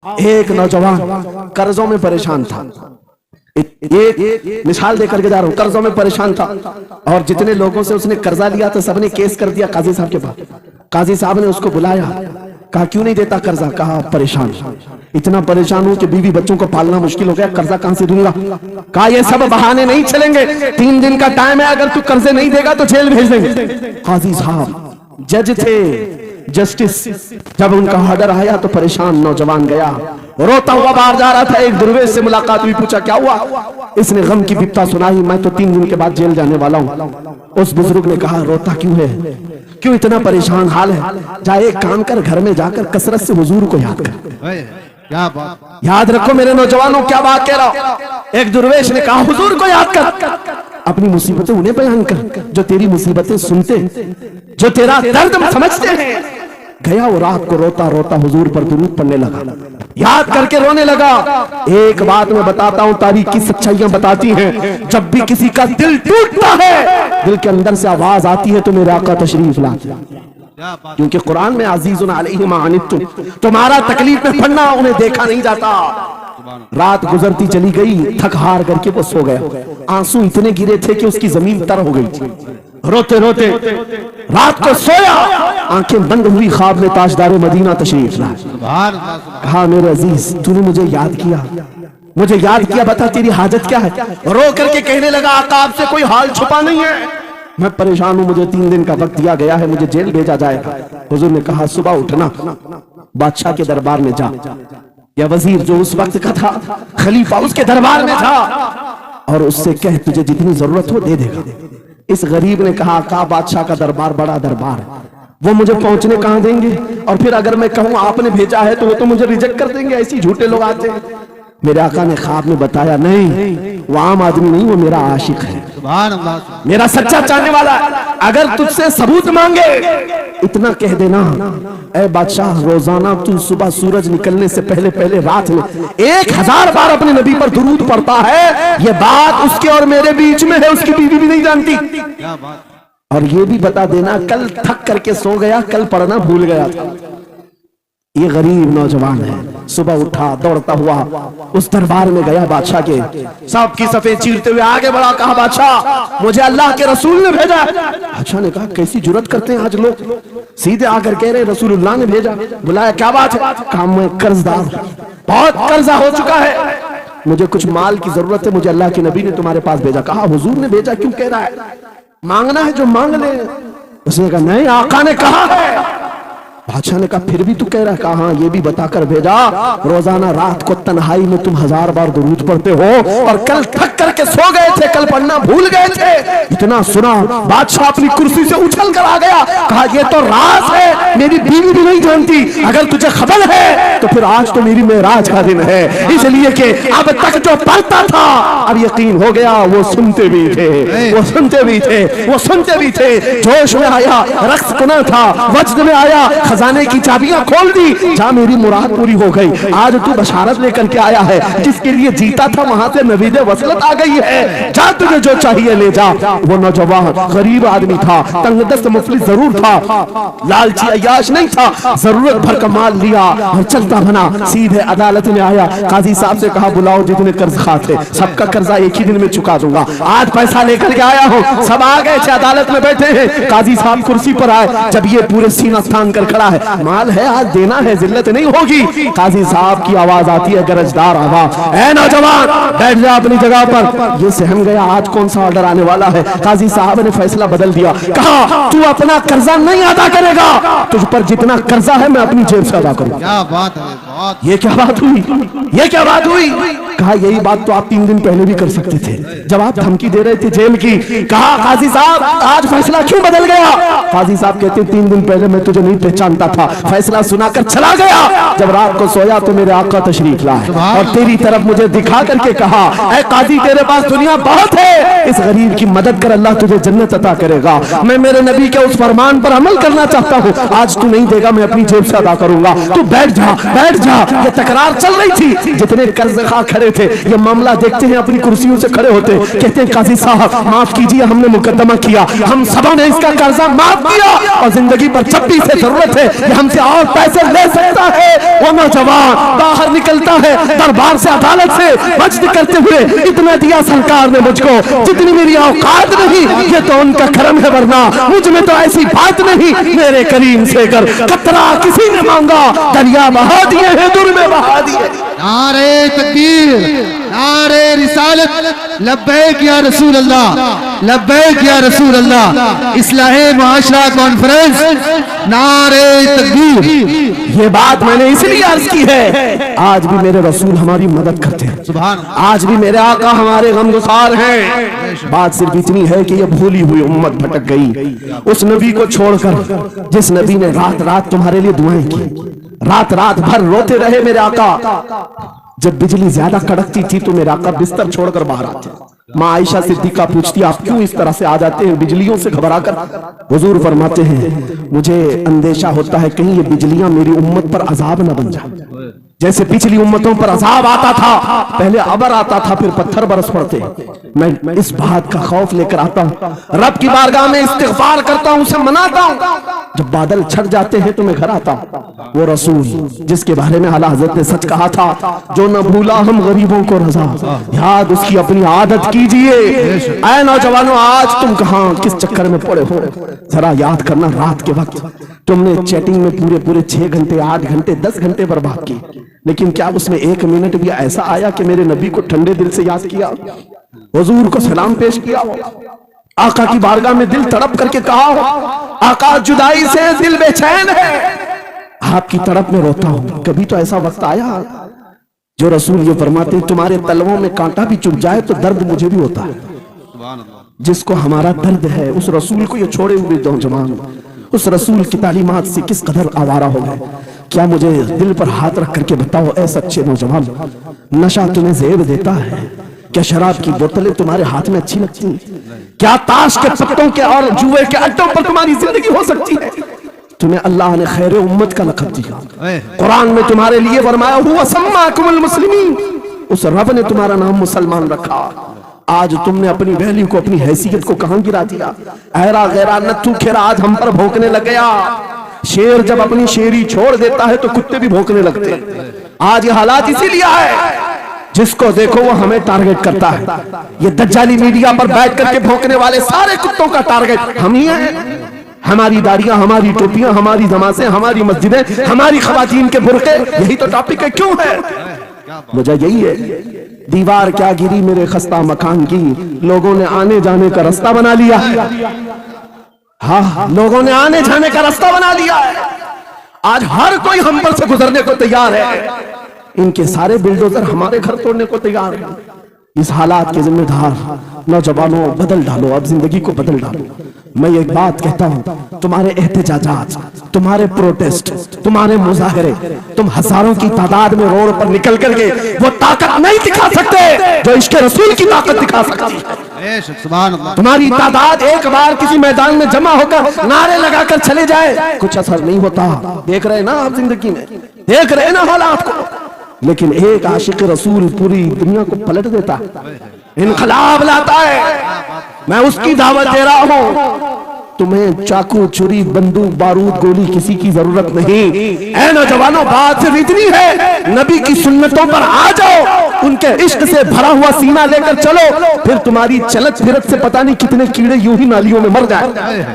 एक नौजवान कर्जों में परेशान था। एक मिसाल देकर के जा रहा हूं, कर्जों में परेशान था और जितने लोगों से उसने कर्जा लिया था सबने केस कर दिया काजी साहब के पास। काजी साहब ने उसको बुलाया, कहा क्यों नहीं देता कर्जा? कहा परेशान, इतना परेशान हूं कि बीवी बच्चों को पालना मुश्किल हो गया, कर्जा कहां से दूंगा? कहा ये सब बहाने नहीं चलेंगे, 3 दिन का टाइम है, अगर तू कर्जे नहीं देगा तो जेल भेज देंगे। काजी साहब जज थे, जस्टिस, जब उनका ऑर्डर आया तो परेशान नौजवान गया, रोता हुआ बाहर जा रहा था। एक दुर्वेश से मुलाकात हुई, पूछा क्या हुआ? इसने गम की विपता सुनाई, मैं तो 3 दिन के बाद जेल जाने वाला हूं। उस बुजुर्ग ने कहा रोता क्यों है, क्यों इतना परेशान हाल है? जा एक काम कर, घर में जाकर कसरत से हुजूर को याद कर। क्या बात, याद रखो मेरे नौजवानों, क्या बात कह रहा हूं। एक दुर्वेश ने कहा हुजूर को याद कर, अपनी मुसीबतें उन्हें बयान कर जो तेरी मुसीबतें सुनते, जो तेरा दर्द समझते हैं। गया वो रात को रोता रोता हुजूर पर दुरूद पढ़ने लगा, याद करके रोने लगा। एक बात मैं बताता हूं, तारीख की सच्चाइयां बताती हैं, जब भी किसी का दिल टूटता है, दिल के अंदर से आवाज आती है तो मेरे आका तशरीफ लाते, क्योंकि कुरान में अजीजुन अलैहि मा अनित्तुम, तुम्हारा तकलीफ में पड़ना उन्हें देखा नहीं जाता। रात गुजरती चली गई, थक हार करके वो सो गया। आंसू इतने गिरे थे कि उसकी जमीन तर हो गई थी। रोते रोते रात को सोया, आंखें बंद हुई, ख्वाब में ताजदार मदीना तशरीफ लाए। कहा मेरे अजीज तूने मुझे याद किया, मुझे याद किया, बता तेरी हाजत क्या है? रो करके कहने लगा आका आपसे कोई हाल छुपा नहीं है, मैं परेशान हूं, मुझे 3 दिन का वक्त दिया गया है, मुझे जेल भेजा जाएगा। हुजूर ने कहा सुबह उठना, बादशाह के दरबार में जा, या वजीर जो उस वक्त का था, खलीफा, उसके दरबार में जा और उससे कह तुझे जितनी जरूरत हो दे देगा। इस गरीब ने कहा का बादशाह का दरबार बड़ा दरबार है, वो मुझे पहुंचने कहां देंगे, और फिर अगर मैं कहूं आपने भेजा है तो वो तो मुझे रिजेक्ट कर देंगे, ऐसी झूठे लोग आते हैं। मेरे आका ने ख्वाब में बताया नहीं, वो आम आदमी नहीं, वो मेरा आशिक है, मेरा सच्चा चाहने वाला है। अगर तुझसे सबूत मांगे इतना कह देना, ऐ बादशाह रोजाना तू सुबह सूरज निकलने से पहले पहले रात में 1000 बार अपने नबी पर दुरूद पढ़ता है, ये बात उसके और मेरे बीच में है, उसकी बीवी भी नहीं जानती। और ये भी बता देना कल थक करके सो गया, कल पढ़ना भूल गया था। ये गरीब नौजवान है, सुबह उठा दौड़ता हुआ उस दरबार में गया, बादशाह के सबकी सफेद चीरते हुए आगे बढ़ा, कहा बादशाह मुझे अल्लाह के रसूल ने भेजा। बादशाह ने कहा कैसी जुर्रत करते हैं आज लोग, सीधे आकर कह रहे रसूलुल्लाह ने भेजा। बुलाया क्या बात है? कहा मैं कर्जदार, बहुत कर्जा हो चुका है, मुझे कुछ माल की जरूरत है, मुझे अल्लाह के नबी ने तुम्हारे पास भेजा। कहा हुजूर ने भेजा, क्यों कह रहा है? मांगना है जो मांग ले। उसने कहा नहीं, आका ने कहा है। बादशाह ने कहा फिर भी तू कह रहा है? कहा हाँ, ये भी बताकर भेजा रोजाना रात को तन्हाई में तुम 1000 बार दुरूद पढ़ते हो, और कल थक करके सो गए थे, कल पढ़ना भूल गए थे। इतना सुना बादशाह अपनी कुर्सी से उछल कर आ गया, कहा ये तो राज है, मेरी बीवी भी नहीं जानती, अगर तुझे खबर है तो फिर आज तो मेरी मेराज का दिन है, इसलिए कि अब तक जो पढ़ता था अब यकीन हो गया, वो सुनते भी थे, वो सुनते भी थे, वो सुनते भी थे। जोश में आया, रक्स कुना था, वज्द में आया, खजाने की चाबियां खोल दी, जा मेरी मुराद पूरी हो गई। आज तू बशारत लेकर के आया है, जिसके लिए जीता था वहां से नवीदे वसलत आ गई है, जा तुझे जो चाहिए ले जा। वो नौजवान गरीब आदमी था, तंगदस्त मुफलिस जरूर था, लालची अय्याश नहीं था, जरूरत भर का माल लिया और चलता बना, सीधे अदालत में आया। काजी साहब से कहा बुलाओ जितने कर्ज खा थे, सबका कर्जा एक ही दिन में चुका दूंगा, आज पैसा लेकर के आया हूं। सब आ गए थे, अदालत में बैठे हैं, काजी साहब कुर्सी पर आए, जब ये पूरे सीना थान कर खड़ा है, माल है आज देना है, जिल्लत नहीं होगी। काजी साहब की आवाज आती है, गरजदार आवाज, ऐ नौजवान बैठ जा अपनी जगह पर। ये सहम गया, आज कौन सा ऑर्डर आने वाला है। काजी साहब ने फैसला बदल दिया, कहा तू अपना कर्जा नहीं अदा करेगा, तुझ पर जितना कर्जा है मैं अपनी जेब से अदा करूंगा। क्या बात है, ये क्या बात हुई, ये क्या बात हुई? कहा यही बात तो आप 3 दिन पहले भी कर सकते थे, जब आप धमकी दे रहे थे जेल की। कहा काजी साहब आज फैसला क्यों बदल गया? काजी साहब कहते 3 दिन पहले मैं तुझे नहीं पहचानता था, फैसला सुनाकर चला गया, जब रात को सोया तो मेरे आका तशरीफ लाए और तेरी तरफ मुझे दिखा करके कहा ऐ काजी तेरे पास दुनिया बहुत है, इस गरीब की मदद कर, अल्लाह तुझे जन्नत अता करेगा। मैं मेरे नबी के उस फरमान पर अमल करना चाहता हूँ, आज तू नहीं देगा मैं अपनी जेब से अदा करूंगा, तू बैठ जा, बैठ जा। क्या ये तकरार चल रही थी? जितने कर्ज खा खड़े थे ये मामला देखते हैं अपनी कुर्सियों से खड़े होते, कहते हैं काजी साहब माफ कीजिए, हमने मुकदमा किया, हम सबों ने इसका कर्जा माफ किया और जिंदगी पर जब भी इसे जरूरत है ये हमसे और पैसे ले सकता है। वो नौजवान बाहर निकलता है दरबार से, अदालत से मजद करते हुए, इतना दिया सरकार ने मुझको जितनी मेरी औकात नहीं, ये तो उनका करम है, वरना मुझ में तो ऐसी बात नहीं। मेरे करीम से कर कतरा किसी ने मांगा, दरिया बहा दिए हैं, दुर में बहा दिए। नारे तकबीर, नारे रिसालत, लब्बैक या रसूल अल्लाह, लब्बैक या रसूल अल्लाह। इस्लाहे मुआशरा कॉन्फ्रेंस, नारे तकबीर। ये बात मैंने इसलिए अर्ज की है, आज भी मेरे रसूल हमारी मदद करते हैं, सुभान, आज भी मेरे आका हमारे गमगुसार हैं। बात सिर्फ इतनी है कि ये भूली हुई उम्मत भटक गई उस नबी को छोड़कर जिस नबी ने रात रात तुम्हारे लिए दुआएं की, रात रात भर रोते रहे मेरे आका। जब बिजली ज्यादा कड़कती थी तो मेरे आका बिस्तर छोड़कर बाहर आते। माँ आयशा सिद्दीका पूछती आप क्यों इस तरह से आ जाते हैं बिजलियों से घबराकर? हुजूर फरमाते हैं मुझे अंदेशा होता है कहीं ये बिजलियां मेरी उम्मत पर अजाब न बन जाए। जैसे पिछली उम्मतों पर अजाब आता था, पहले अबर आता था फिर पत्थर बरस पड़ते, मैं इस बात का खौफ लेकर आता हूँ, रब की बारगाह में इस्तिग़फ़ार करता हूँ, उसे मनाता हूँ। जब बादल छट जाते हैं तो मैं घर आता हूँ। वो रसूल जिसके बारे में आला हज़रत ने सच कहा था, जो न भूला हम गरीबों को रज़ा, याद उसकी अपनी आदत कीजिए। ऐ नौजवानों, आज तुम कहाँ किस चक्कर में पड़े हो? जरा याद करना, रात के वक्त तुमने चैटिंग में पूरे 6 घंटे 8 घंटे 10 घंटे बर्बाद किए, लेकिन क्या उसमें 1 मिनट भी ऐसा आया कि मेरे नबी को ठंडे दिल से याद किया, हुजूर को सलाम पेश किया हो, आका की बारगाह में दिल तड़प करके कहा हो, आका जुदाई से दिल बेचैन है, आपकी तड़प में रोता हूं? कभी तो ऐसा वक्त आया जो रसूल ये फरमाते तुम्हारे तलवों में कांटा भी चुभ जाए तो दर्द मुझे भी होता है। जिसको हमारा दर्द है उस रसूल को ये छोड़े हुए नौजवान उस रसूल की तालीमात से किस कदर आवारा हो गए। क्या मुझे दिल पर हाथ रख करके बताओ ऐ सच्चे नौजवान, नशा तुम्हें ज़ेब देता है? क्या शराब की बोतलें तुम्हारे हाथ में अच्छी लगती हैं? क्या ताश के पत्तों के और जुए के अड्डों पर तुम्हारी जिंदगी हो सकती है? तुम्हें अल्लाह ने खैर उम्मत का लक़ब दिया, कुरान में तुम्हारे लिए फरमाया हुआ सम्माकुमुल मुस्लिमीन, उस रब ने तुम्हारा नाम मुसलमान रखा। आज तुमने अपनी वैल्यू को, अपनी हैसियत को कहां गिरा दिया? ऐरा गैरा नत्थू खेरा आज हम पर भौंकने लग गया। शेर जब अपनी शेरी छोड़ देता है तो कुत्ते भी भौंकने लगते हैं। आज ये हालात इसीलिए है, जिसको देखो वो हमें टारगेट करता है। ये दज्जाली मीडिया पर बैठ करके भौंकने वाले सारे कुत्तों का टारगेट हम ही हैं। हमारी दाढ़ियां, हमारी टोपियां, हमारी नमाज़ें, हमारी मस्जिदें, हमारी खवातीन के बुर्के, यही तो टॉपिक है। क्यों है? वजह यही है, दीवार क्या गिरी मेरे खस्ता मकान की, लोगों ने आने जाने का रास्ता बना लिया। हाँ, लोगों ने आने जाने का रास्ता बना लिया है। आज हर कोई हम पर से गुजरने को तैयार है। इनके सारे बिल्डोजर हमारे घर तोड़ने को तैयार है। इस हालात के जिम्मेदार नौजवानों, बदल डालो, अब जिंदगी को बदल डालो। मैं एक बात कहता हूं, तुम्हारे एहतजाजात, तुम्हारे प्रोटेस्ट, तुम्हारे मुजाहरे, तुम हजारों की तादाद में रोड पर निकल करके वो ताकत नहीं दिखा सकते जो इश्क़ रसूल की ताकत दिखा सकती है। तुम्हारी तादाद एक बार किसी मैदान में जमा होकर नारे लगाकर चले जाए, कुछ असर नहीं होता। देख रहे ना आप जिंदगी में, देख रहे ना हालात को। लेकिन एक आशिक रसूल पूरी दुनिया को पलट देता है, इनकलाब लाता है। मैं उसकी दावत दे रहा हूं। तुम्हें चाकू, छुरी, बंदूक, बारूद, गोली किसी की जरूरत नहीं। ऐ नौजवानों, बात सिर्फ इतनी है, नबी की सुन्नतों पर आ जाओ, उनके इश्क से भरा हुआ सीना लेकर चलो, फिर तुम्हारी चलत फिरत से पता नहीं कितने कीड़े यूं ही नालियों में मर जाए।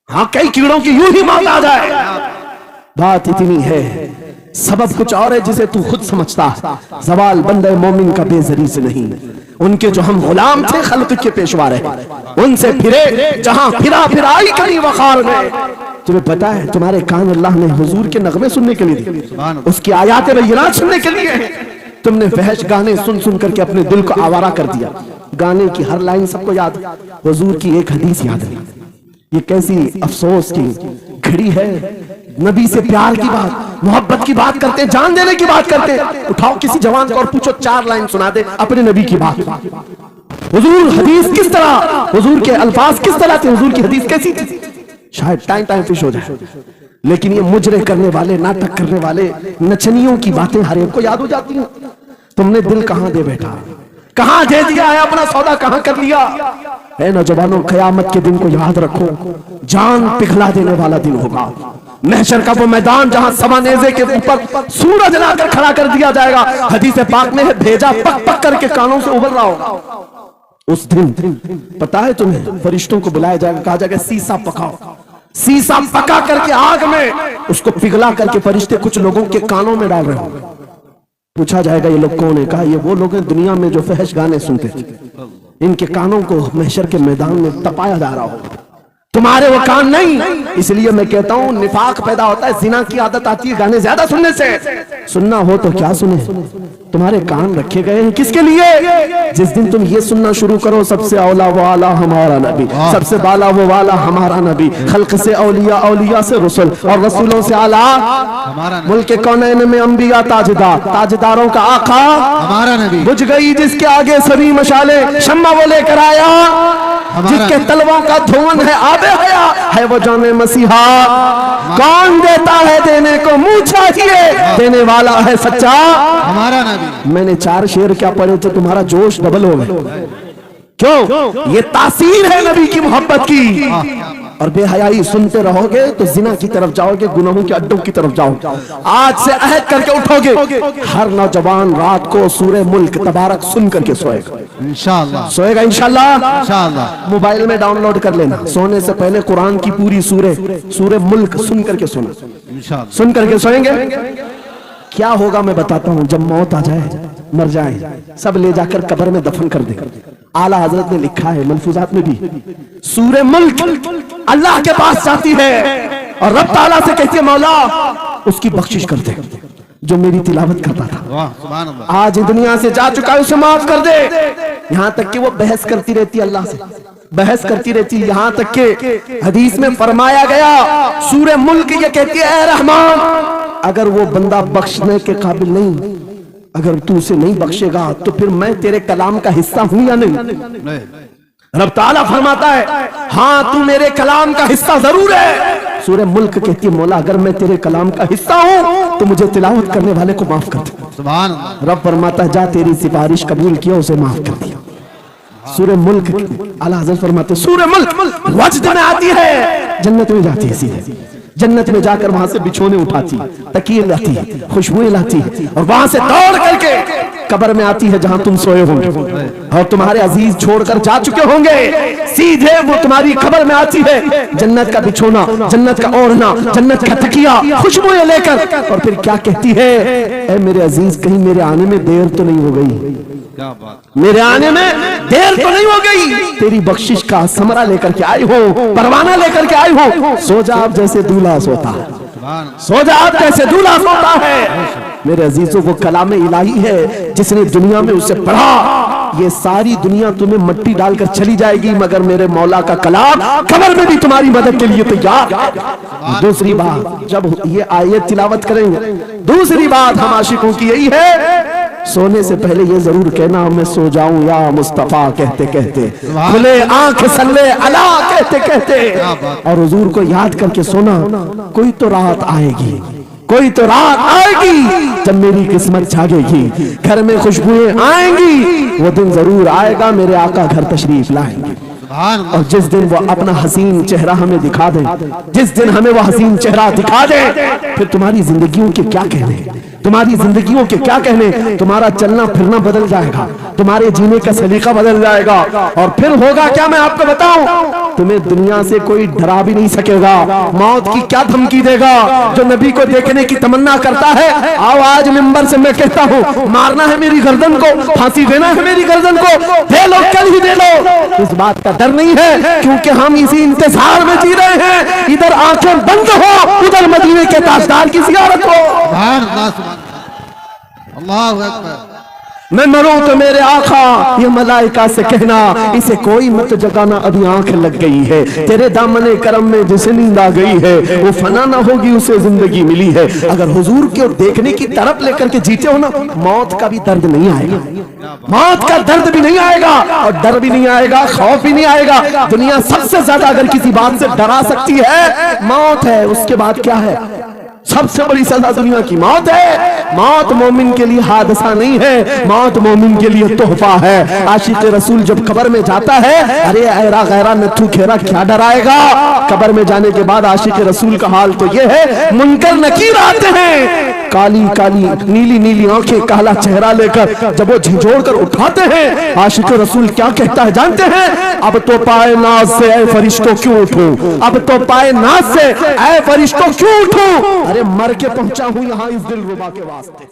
हाँ, कई कीड़ों की यूं ही मौत आ जाए। बात इतनी है, सबब कुछ और है जिसे तू खुद समझता है। सवाल बंदे मोमिन का बेजरी से नहीं, उनके जो हम गुलाम थे खल्क के पेशवा रहे, उनसे फिरे जहां फिराई करी वखार में। तुम्हें पता है तुम्हारे कान अल्लाह ने हुजूर के नगमे सुनने के लिए दिए, उसकी आयात बय्यिनात सुनने के लिए। तुमने फहश गाने सुन सुन करके अपने दिल को आवारा कर दिया। गाने की हर लाइन सबको याद, हुजूर की एक हदीस याद नहीं। ये कैसी अफसोस की घड़ी है। नबी से प्यार की बात, मोहब्बत की बात करते, जान देने की बात करते। उठाओ किसी जवान को और पूछो 4 लाइन सुना दे अपने नबी की बात। हुजूर हदीस किस तरह, हुजूर के अल्फाज किस तरह थे, हुजूर की हदीस कैसी थी? शायद टाइम फिश हो जाए। लेकिन ये मुजरे करने वाले, नाटक करने वाले, नचनियों की बातें हर एक को याद हो जाती हैं। तुमने दिल कहां दे बैठा, कहां दे दिया है अपना सौदा, कहां कर लिया है। नौजवानों, कयामत के दिन को याद रखो, जान पिघला देने वाला दिन होगा। महशर का वो मैदान जहां सवा नेज़े के ऊपर सूरज लाकर खड़ा कर दिया जाएगा। हदीस पाक में है, भेजा पक पक करके कानों से उबल रहा होगा। उस दिन पता है तुम्हें, फरिश्तों को बुलाया जाएगा, कहा जाएगा शीशा पकाओ। शीशा पका करके आग में उसको पिघला करके फरिश्ते कुछ लोगों के कानों में डाल रहे होंगे। पूछा जाएगा ये लोग कौन है? कहा ये वो लोग हैं दुनिया में जो फहश गाने सुनते थे, इनके कानों को महशर के मैदान में तपाया जा रहा होगा, तुम्हारे वो कान नहीं। इसलिए मैं कहता हूं निफाक पैदा होता है, जिना की आदत आती है गाने ज्यादा सुनने से। सुनना हो तो क्या सुने, तुम्हारे कान रखे गए हैं किसके लिए? जिस दिन तुम ये सुनना शुरू करो, सबसे औला वो आला हमारा नबी, सबसे बाला वो वाला हमारा नबी, खल्क से औलिया, औलिया से रसूल, और रसूलों से आला हमारा, मुल्क कौनैन में अंबिया ताजदार, ताजदारों का आका हमारा नबी। बुझ गई जिसके आगे सभी मशाले, शम्मा वो लेकर आया, जिसके तलवों का धुआं है आबे हया, है वो जाने मसीहा। कौन देता है देने को मुंह चाहिए, देने वाला है सच्चा हमारा नबी। मैंने 4 शेर क्या पढ़े थे, तुम्हारा जोश डबल हो गया। क्यों? ये तासीर है नबी की मोहब्बत की। और बेहयाई सुनते रहोगे तो जिना की तरफ जाओगे, गुनाहों के अड्डों की तरफ जाओगे। आज से अहद करके उठोगे, हर नौजवान रात को सूरे मुल्क तबारक सुन करके सोएगा इंशाअल्लाह, सोएगा इंशाअल्लाह, इंशाअल्लाह। मोबाइल में डाउनलोड कर लेना, सोने से पहले कुरान की पूरी सूरे मुल्क सुन करके सोना, इंशाअल्लाह। सुन करके सोएंगे, क्या होगा मैं बताता हूं। जब मौत आ जाए, मर जाए, सब ले जाकर कब्र में दफन कर दे। आला हजरत ने लिखा है मलफूजात में भी, सूरे मुल्क अल्लाह के पास जाती है और रब ताला से कहती है मौला उसकी बख्शिश कर दे जो मेरी तिलावत करता था, आज दुनिया से जा चुका है, उसे माफ कर दे। यहां तक कि वो बहस करती रहती है अल्लाह से, बहस करती रहती है। यहां तक के हदीस में फरमाया गया, सूरे मुल्क ये कहती है ऐ रहमान, अगर वो बंदा बख्शने के काबिल नहीं, अगर तू उसे नहीं बख्शेगा तो फिर मैं तेरे कलाम का हिस्सा हूं या नहीं? रब ताला फरमाता है हाँ तू मेरे कलाम का हिस्सा जरूर है। सूरह मुल्क कहती है मौला अगर मैं तेरे कलाम का हिस्सा हूं तो मुझे तिलावत करने वाले को माफ कर दे। सुभान अल्लाह। रब फरमाता है जा तेरी सिफारिश कबूल किया, उसे माफ कर दिया। सूरह मुल्क आला हज़रत फरमाते सूरह मुल्क वजद में आती है, जन्नत में जाती है सीधे, जन्नत में जाकर वहां से बिछोने उठाती, तकिए लाती, खुशबुएं लाती और वहां से दौड़ करके कब्र में आती है जहां तुम सोए होंगे और तुम्हारे अजीज छोड़कर जा चुके होंगे। सीधे वो तुम्हारी कब्र में आती है, जन्नत का बिछोना, जन्नत का ओढ़ना, जन्नत का तकिया, खुशबुएं लेकर, और फिर क्या कहती है, ऐ मेरे अजीज कहीं मेरे आने में देर तो नहीं हो गई, क्या बात, मेरे आने में देर तो नहीं हो गई, तेरी बख्शिश का समरा लेकर के आई हो, परवाना लेकर के आई हो, सो जा आप जैसे दूल्हा सोता है, सो जा आप जैसे दूल्हा सोता है। मेरे अजीजों वो कलाम इलाही है, जिसने दुनिया में उसे पढ़ा, ये सारी दुनिया तुम्हें मट्टी डालकर चली जाएगी मगर मेरे मौला का कलाम कब्र में भी तुम्हारी मदद के लिए तैयार। दूसरी बात जब ये आयत तिलावत करेंगे, दूसरी बात हम आशिकों की यही है, सोने से पहले ये जरूर कहना मैं सो जाऊं या मुस्तफा कहते कहते, खुले आंख सल्ले अला कहते कहते, और हुजूर को याद करके सोना। कोई तो रात आएगी, कोई तो रात आएगी जब मेरी किस्मत जागेगी, घर में खुशबुएं आएंगी, वो दिन जरूर आएगा मेरे आका घर तशरीफ लाएंगे। और जिस दिन वो अपना हसीन चेहरा हमें दिखा दे, जिस दिन हमें वो हसीन चेहरा दिखा दे, फिर तुम्हारी जिंदगियों के क्या कहने, तुम्हारी जिंदगियों के क्या कहने, तुम्हारा चलना फिरना बदल जाएगा, तुम्हारे जीने का सलीका बदल जाएगा, और फिर होगा क्या मैं आपको बताऊं, तुम्हें दुनिया से कोई डरा भी नहीं सकेगा। मौत की क्या धमकी देगा, जो नबी को देखने की तमन्ना करता है, आओ आज मिंबर से मैं कहता हूं मारना है मेरी गर्दन को, फांसी देना है मेरी गर्दन को, दे लो कल ही दे लो, इस बात का डर नहीं है क्योंकि हम इसी इंतजार में जी रहे हैं, इधर आंखें बंद हो उधर मदीने के ताजदार की ज़ियारत हो। अल्लाहु अकबर। मैं मरूं तो मेरे आका ये मलाइका से कहना इसे कोई मत जगाना, अभी आंख लग गई है। तेरे दामने करम में जिसे नींद आ गई है वो फना ना होगी, उसे जिंदगी मिली है। अगर हुजूर को देखने की तरफ लेकर के जीते हो ना, मौत का भी दर्द नहीं आएगा, मौत का दर्द भी नहीं आएगा और डर भी नहीं आएगा, खौफ भी नहीं आएगा। दुनिया सबसे ज्यादा अगर किसी बात से डरा सकती है मौत है, उसके बाद क्या है? सबसे बड़ी सजा दुनिया की मौत है। मौत मोमिन के लिए हादसा नहीं है, मौत मोमिन के लिए तोहफा है। आशिक रसूल जब कब्र में जाता है, अरे ऐरा गैरा नथु खेरा क्या डराएगा। कब्र में जाने के बाद आशिक रसूल का हाल तो ये है, मुनकर नकीर आते हैं, काली काली नीली नीली आंखें, काला चेहरा लेकर जब वो झिझोड़ कर उठाते हैं, आशिक रसूल क्या कहता है जानते हैं? अब तो पाए नाज से ऐ फरिश्तों क्यों उठूं, अब तो पाए नाज से ऐ फरिश्तों क्यों उठूं। अरे मर के पहुंचा हूं यहां इस दिल रुबा के वास्ते।